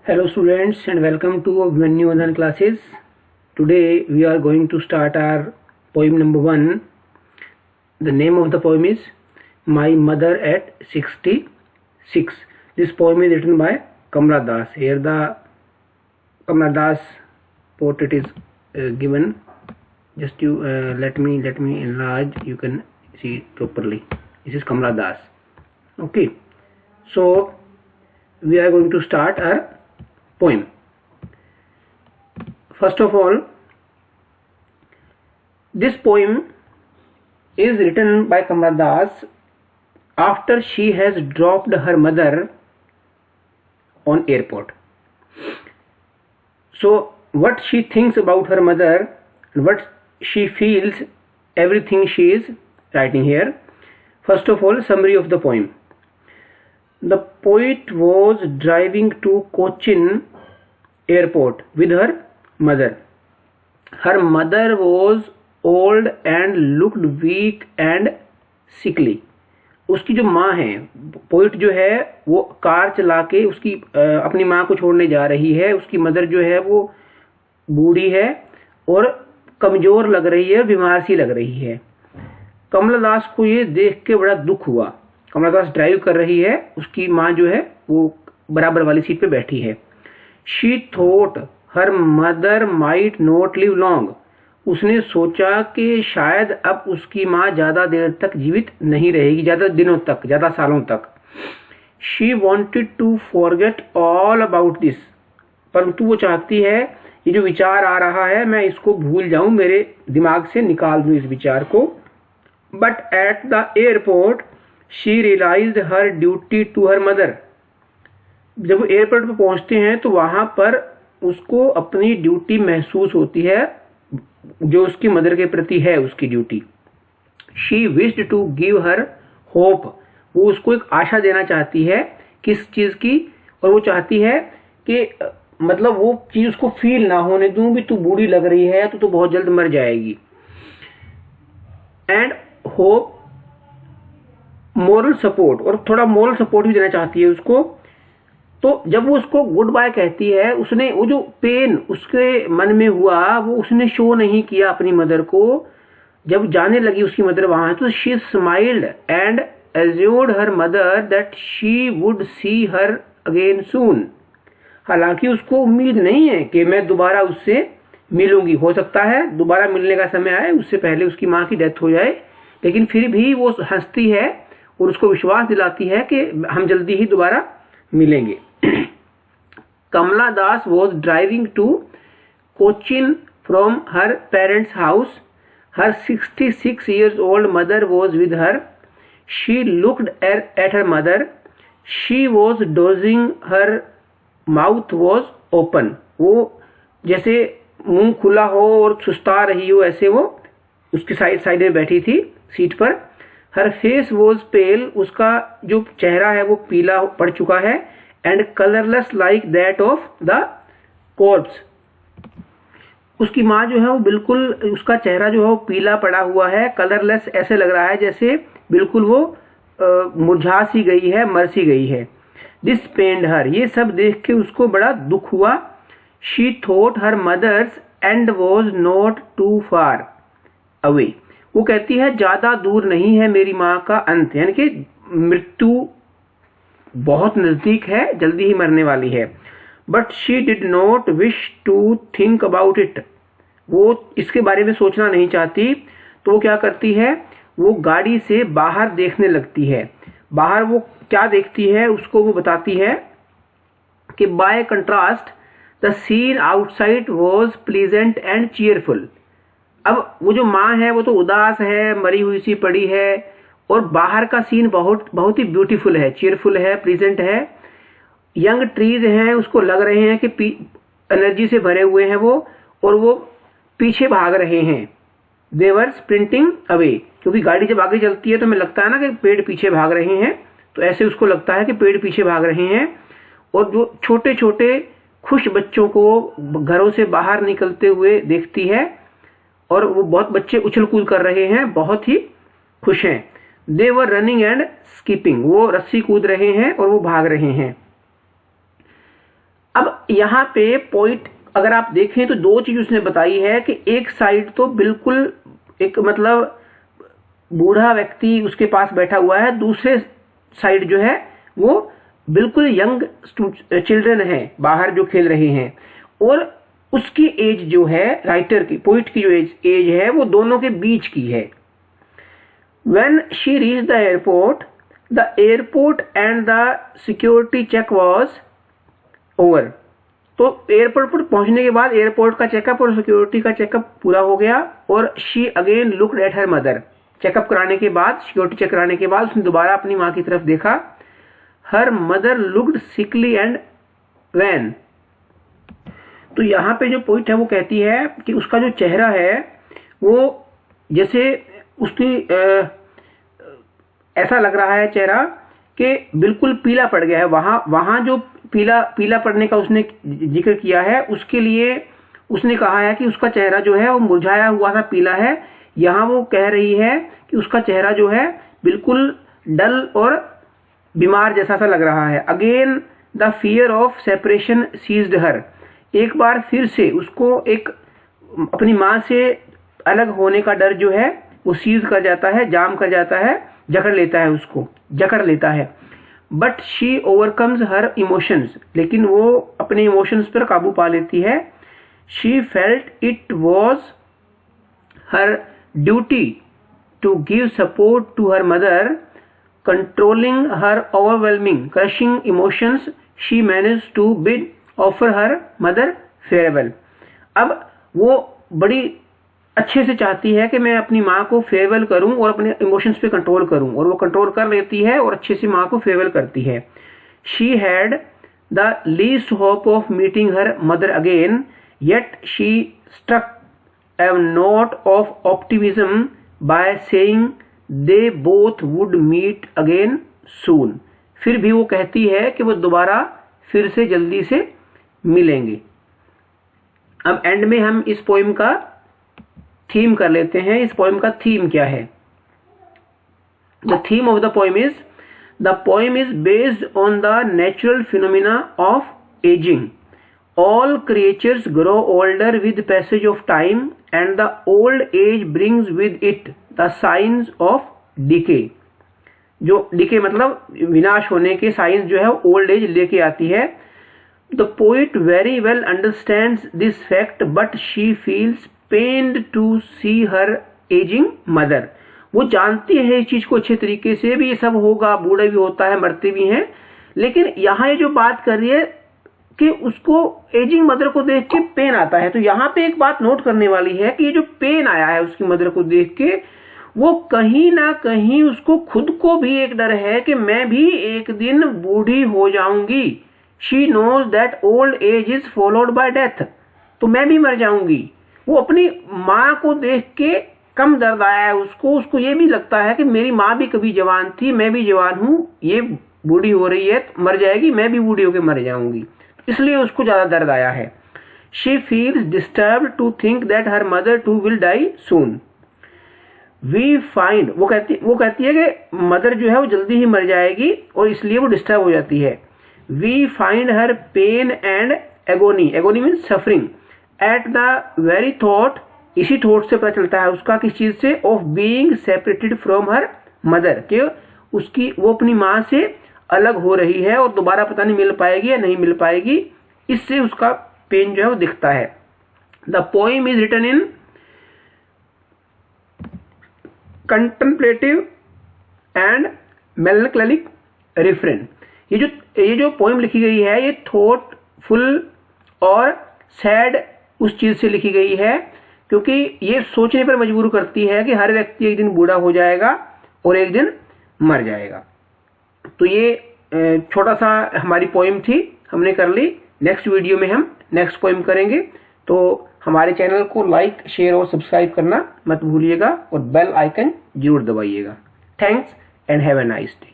Hello students and welcome to Abhimanyu Vadan classes. Today we are going to start our poem number 1. The name of the poem is My Mother at 66. This poem is written by Kamla Das. Here the Kamla Das portrait is given. Just you let me enlarge. You can see it properly. This is Kamla Das. Okay. So we are going to start our poem. First of all, this poem is written by Kamla Das after she has dropped her mother on airport. So what she thinks about her mother and what she feels, everything she is writing here. First of all, summary of the poem. The poet was driving to Cochin airport with her mother. Her mother was old and looked weak and sickly. उसकी जो माँ है, poet जो है वो car चला के उसकी अपनी माँ को छोड़ने जा रही है. उसकी मदर जो है वो बूढ़ी है और कमजोर लग रही है, बीमार सी लग रही है. कमला दास को ये देख के बड़ा दुख हुआ. कमला दास ड्राइव कर रही है, उसकी माँ जो है वो बराबर वाली सीट पे बैठी है. She thought her mother might not live long. उसने सोचा कि शायद अब उसकी माँ ज्यादा देर तक जीवित नहीं रहेगी, ज्यादा दिनों तक, ज्यादा सालों तक. She wanted to forget all about this. परंतु वो चाहती है ये जो विचार आ रहा है मैं इसको भूल जाऊं, मेरे दिमाग से निकाल दूं इस विचार को. But at the airport she realised her duty to her mother. जब वो एयरपोर्ट पर पहुंचते हैं तो वहां पर उसको अपनी ड्यूटी महसूस होती है, जो उसकी मदर के प्रति है उसकी duty. She wished to give her hope. वो उसको एक आशा देना चाहती है किस चीज की, और वो चाहती है कि मतलब वो चीज उसको फील ना होने दूं भी तू बूढ़ी लग रही है तो बहुत जल्द मर जाएगी. एंड होप मोरल सपोर्ट, और थोड़ा मोरल सपोर्ट भी देना चाहती है उसको. तो जब वो उसको गुड बाय कहती है, उसने वो जो पेन उसके मन में हुआ वो उसने शो नहीं किया अपनी मदर को. जब जाने लगी उसकी मदर वहां तो she smiled and assured her mother that she would see her again soon. हालांकि उसको उम्मीद नहीं है कि मैं दोबारा उससे मिलूंगी, हो सकता है दोबारा मिलने का समय आए, उससे पहले उसकी माँ की डेथ हो जाए, लेकिन फिर भी वो हंसती है और उसको विश्वास दिलाती है कि हम जल्दी ही दोबारा मिलेंगे. Kamla Das was driving to Cochin from her parents' house. Her 66 years old mother was with her. She looked at her mother. She was dozing. Her mouth was open. वो जैसे मुंह खुला हो और सुस्ता रही हो, ऐसे वो उसकी साइड में बैठी थी सीट पर. Her face was pale. उसका जो चेहरा है वो पीला पड़ चुका है. And colorless like that of the corpse. उसकी माँ जो है वो बिल्कुल, उसका चेहरा जो है वो पीला पड़ा हुआ है, कलरलेस, ऐसे लग रहा है जैसे बिल्कुल वो मुरझा सी गई है, मर सी गई है. This pained her. ये सब देख के उसको बड़ा दुख हुआ. She thought her mother's end was not too far away. वो कहती है ज्यादा दूर नहीं है मेरी माँ का अंत, यानी कि मृत्यु बहुत नजदीक है, जल्दी ही मरने वाली है. But she did not wish to think about it. वो इसके बारे में सोचना नहीं चाहती. तो वो क्या करती है, वो गाड़ी से बाहर देखने लगती है. बाहर वो क्या देखती है उसको वो बताती है कि by contrast the scene outside was pleasant and cheerful. अब वो जो माँ है वो तो उदास है, मरी हुई सी पड़ी है, और बाहर का सीन बहुत ही ब्यूटीफुल है, चीयरफुल है, प्लीजेंट है. यंग ट्रीज हैं, उसको लग रहे हैं कि एनर्जी से भरे हुए हैं वो, और वो पीछे भाग रहे हैं. दे वर स्प्रिंटिंग अवे. क्योंकि गाड़ी जब आगे चलती है तो हमें लगता है ना कि पेड़ पीछे भाग रहे हैं, तो ऐसे उसको लगता है कि पेड़ पीछे भाग रहे हैं. और जो छोटे छोटे खुश बच्चों को घरों से बाहर निकलते हुए देखती है, और वो बहुत बच्चे उछल कूद कर रहे हैं, बहुत ही खुश हैं. दे वर रनिंग एंड स्कीपिंग. वो रस्सी कूद रहे हैं और वो भाग रहे हैं. अब अब यहाँ पे पोइट अगर आप देखें तो दो चीज उसने बताई है कि एक साइड तो बिल्कुल एक मतलब बूढ़ा व्यक्ति उसके पास बैठा हुआ है, दूसरे साइड जो है वो बिल्कुल यंग चिल्ड्रन है बाहर जो खेल रहे हैं, और उसकी एज जो है राइटर की पोइट की जो एज है वो दोनों के बीच की है। When she reached the airport and the security check was over. तो एयरपोर्ट पर पहुंचने के बाद एयरपोर्ट का चेकअप और सिक्योरिटी का चेकअप पूरा हो गया, और she again looked at her mother. Checkup कराने के बाद, सिक्योरिटी चेक कराने के बाद उसने दोबारा अपनी माँ की तरफ देखा। Her mother looked sickly and wan. तो यहाँ पे जो पॉइंट है वो कहती है कि उसका जो चेहरा है वो जैसे उसकी ऐसा लग रहा है चेहरा कि बिल्कुल पीला पड़ गया है। वहां जो पीला पड़ने का उसने जिक्र किया है, उसके लिए उसने कहा है कि उसका चेहरा जो है वो मुरझाया हुआ सा पीला है। यहाँ वो कह रही है कि उसका चेहरा जो है बिल्कुल डल और बीमार जैसा सा लग रहा है। Again the fear of separation seized her. एक बार फिर से उसको एक अपनी माँ से अलग होने का डर जो है वो सीज कर जाता है, जाम कर जाता है, जकड़ लेता है, उसको जकड़ लेता है। But she overcomes her emotions. लेकिन वो अपने इमोशंस पर काबू पा लेती है। She felt it was her duty to give support to her mother, controlling her overwhelming crushing emotions she manage to bid offer her mother farewell. अब वो बड़ी अच्छे से चाहती है कि मैं अपनी माँ को फेयरवेल करूं और अपने इमोशंस पे कंट्रोल करूं, और वो कंट्रोल कर लेती है और अच्छे से माँ को फेयरवेल करती है। She had the least hope of meeting her mother again, yet she struck a note of optimism by saying they both would meet again soon. फिर भी वो कहती है कि वो दोबारा फिर से जल्दी से मिलेंगे। अब एंड में हम इस पोइम का थीम कर लेते हैं। इस पोइम का थीम क्या है? The theme of the poem is based on the natural phenomena of ageing. All creatures grow older with passage of time, and the old age brings with it the signs of decay. जो decay मतलब विनाश होने के science जो है old age लेके आती है। The poet very well understands this fact, but she feels pained to see her aging mother. वो जानती है इस चीज को अच्छे तरीके से भी, ये सब होगा, बूढ़ा भी होता है, मरते भी हैं, लेकिन यहाँ ये जो बात कर रही है कि उसको एजिंग मदर को देख के पेन आता है। तो यहाँ पे एक बात नोट करने वाली है कि ये जो पेन आया है उसकी मदर को देख के, वो कहीं ना कहीं उसको खुद को भी एक डर है कि मैं भी एक दिन बूढ़ी हो जाऊंगी। She knows that old age is followed by death. तो मैं भी मर जाऊंगी। वो अपनी माँ को देख के कम दर्द आया है उसको ये भी लगता है कि मेरी माँ भी कभी जवान थी, मैं भी जवान हूँ, ये बूढ़ी हो रही है, मर जाएगी, मैं भी बूढ़ी होकर मर जाऊंगी, इसलिए उसको ज्यादा दर्द आया है। She feels disturbed to think that her mother too will die soon. We find, वो कहती है कि मदर जो है वो जल्दी ही मर जाएगी और इसलिए वो डिस्टर्ब हो जाती है। We find her pain and agony, agony mean suffering, at the very thought, इसी थॉट से पता चलता है उसका किस चीज से, of being separated from her mother, कि उसकी वो अपनी माँ से अलग हो रही है और दोबारा पता नहीं मिल पाएगी या नहीं मिल पाएगी, इससे उसका पेन जो है वो दिखता है। The poem is written in contemplative and melancholic refrain. ये जो पोइम लिखी गई है ये थॉटफुल और सैड उस चीज से लिखी गई है, क्योंकि ये सोचने पर मजबूर करती है कि हर व्यक्ति एक दिन बूढ़ा हो जाएगा और एक दिन मर जाएगा। तो ये छोटा सा हमारी पोइम थी, हमने कर ली। नेक्स्ट वीडियो में हम नेक्स्ट पोइम करेंगे। तो हमारे चैनल को लाइक, शेयर और सब्सक्राइब करना मत भूलिएगा और बेल आइकन जरूर दबाइएगा। Thanks and have a nice day.